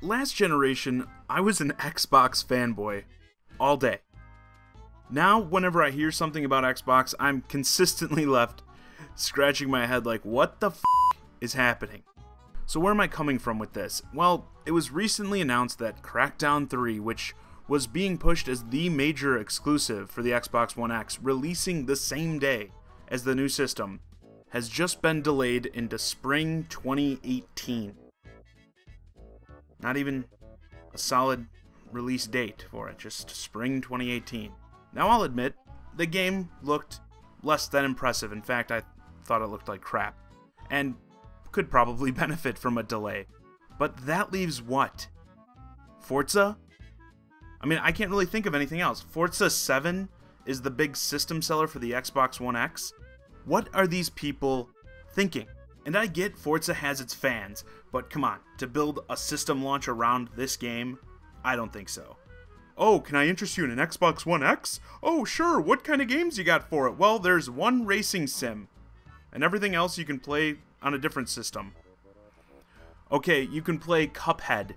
last generation, I was an Xbox fanboy all day. Now, whenever I hear something about Xbox, I'm consistently left scratching my head like, what the f*** is happening? So where am I coming from with this? Well, it was recently announced that Crackdown 3, which was being pushed as the major exclusive for the Xbox One X, releasing the same day as the new system, has just been delayed into spring 2018. Not even a solid release date for it, just spring 2018. Now I'll admit, the game looked less than impressive. In fact, I thought it looked like crap, and could probably benefit from a delay. But that leaves what? Forza? I mean, I can't really think of anything else. Forza 7 is the big system seller for the Xbox One X. What are these people thinking? And I get Forza has its fans, but come on, to build a system launch around this game, I don't think so. Oh, can I interest you in an Xbox One X? Oh, sure, what kind of games you got for it? Well, there's one racing sim, and everything else you can play on a different system. Okay, you can play Cuphead,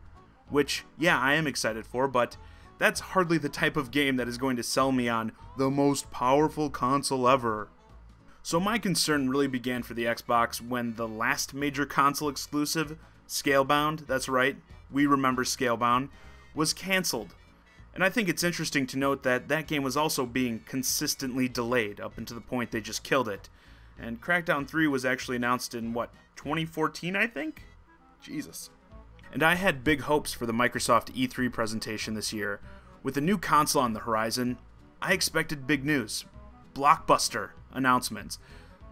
which, yeah, I am excited for, but that's hardly the type of game that is going to sell me on the most powerful console ever. So my concern really began for the Xbox when the last major console exclusive, Scalebound, that's right, we remember Scalebound, was cancelled. And I think it's interesting to note that that game was also being consistently delayed up until the point they just killed it. And Crackdown 3 was actually announced in, what, 2014, I think? Jesus. And I had big hopes for the Microsoft E3 presentation this year. With the new console on the horizon, I expected big news. Blockbuster announcements.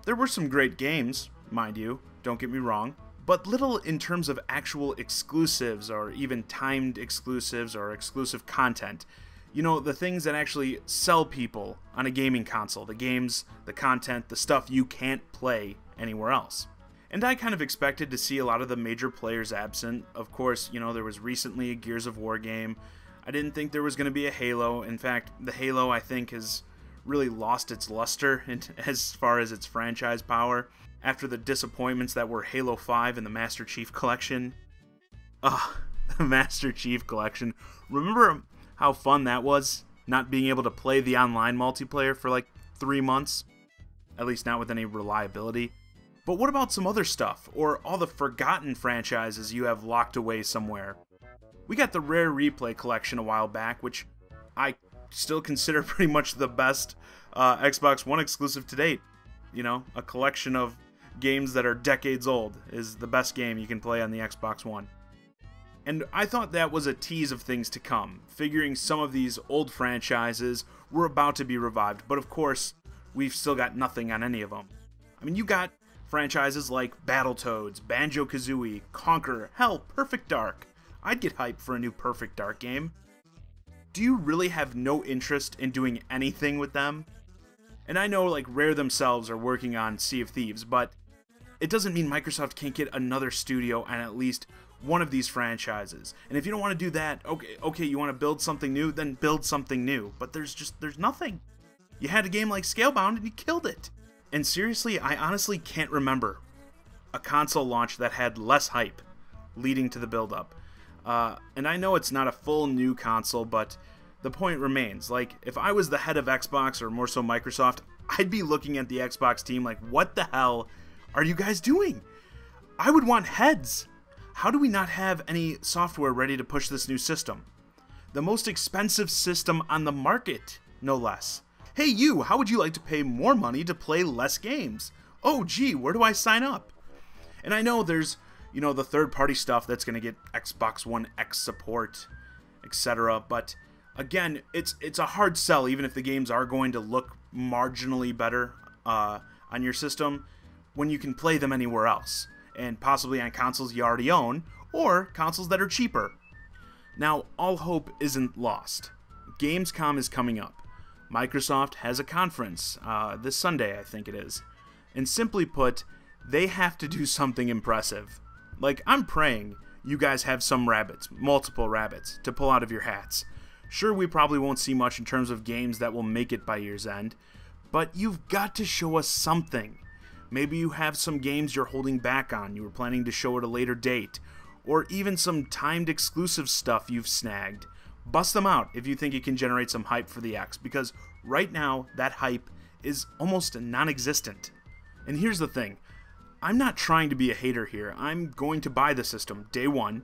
There were some great games, mind you, don't get me wrong, but little in terms of actual exclusives or even timed exclusives or exclusive content. You know, the things that actually sell people on a gaming console. The games, the content, the stuff you can't play anywhere else. And I kind of expected to see a lot of the major players absent. Of course, you know, there was recently a Gears of War game. I didn't think there was going to be a Halo. In fact, the Halo, I think, has really lost its luster as far as its franchise power after the disappointments that were Halo 5 and the Master Chief Collection. Ugh, the Master Chief Collection. Remember how fun that was? Not being able to play the online multiplayer for like 3 months? At least not with any reliability. But what about some other stuff, or all the forgotten franchises you have locked away somewhere? We got the Rare Replay collection a while back, which I still consider pretty much the best Xbox One exclusive to date. You know, a collection of games that are decades old is the best game you can play on the Xbox One. And I thought that was a tease of things to come, figuring some of these old franchises were about to be revived, but of course, we've still got nothing on any of them. I mean, you got franchises like Battletoads, Banjo-Kazooie, Conker, hell, Perfect Dark. I'd get hyped for a new Perfect Dark game. Do you really have no interest in doing anything with them? And I know, like, Rare themselves are working on Sea of Thieves, but it doesn't mean Microsoft can't get another studio on at least one of these franchises. And if you don't want to do that, okay, you want to build something new, then build something new. But there's nothing. You had a game like Scalebound and you killed it. And seriously, I honestly can't remember a console launch that had less hype leading to the build-up. And I know it's not a full new console, but the point remains. Like, if I was the head of Xbox, or more so Microsoft, I'd be looking at the Xbox team like, what the hell are you guys doing? I would want heads. How do we not have any software ready to push this new system? The most expensive system on the market, no less. Hey you, how would you like to pay more money to play less games? Oh gee, where do I sign up? And I know there's, you know, the third-party stuff that's going to get Xbox One X support, etc. But again, it's a hard sell even if the games are going to look marginally better on your system when you can play them anywhere else, and possibly on consoles you already own, or consoles that are cheaper. Now, all hope isn't lost. Gamescom is coming up. Microsoft has a conference this Sunday, I think it is. And simply put, they have to do something impressive. Like, I'm praying you guys have some rabbits, multiple rabbits, to pull out of your hats. Sure, we probably won't see much in terms of games that will make it by year's end, but you've got to show us something. Maybe you have some games you're holding back on, you were planning to show at a later date, or even some timed exclusive stuff you've snagged. Bust them out if you think it can generate some hype for the X, because right now that hype is almost non-existent. And here's the thing, I'm not trying to be a hater here. I'm going to buy the system day one,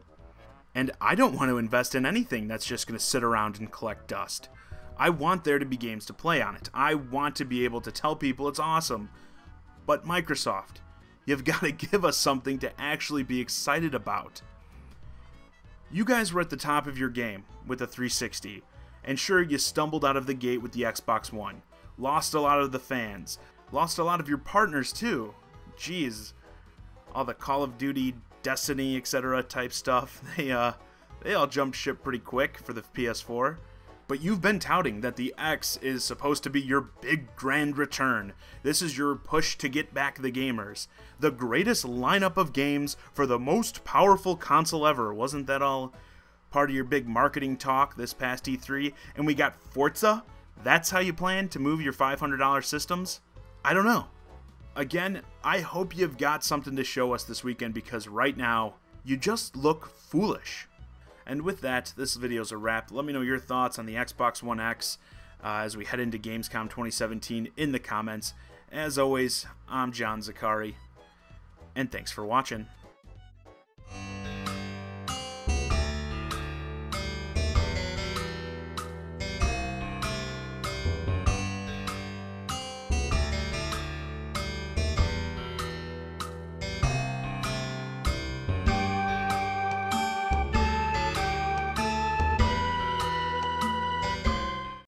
and I don't want to invest in anything that's just going to sit around and collect dust. I want there to be games to play on it. I want to be able to tell people it's awesome. But Microsoft, you've got to give us something to actually be excited about. You guys were at the top of your game with the 360, and sure, you stumbled out of the gate with the Xbox One. Lost a lot of the fans. Lost a lot of your partners too. Jeez. All the Call of Duty, Destiny, etc. type stuff, they all jumped ship pretty quick for the PS4. But you've been touting that the X is supposed to be your big grand return. This is your push to get back the gamers. The greatest lineup of games for the most powerful console ever. Wasn't that all part of your big marketing talk this past E3? And we got Forza? That's how you plan to move your $500 systems? I don't know. Again, I hope you've got something to show us this weekend, because right now, you just look foolish. And with that, this video's a wrap. Let me know your thoughts on the Xbox One X as we head into Gamescom 2017 in the comments. As always, I'm John Zakari, and thanks for watching.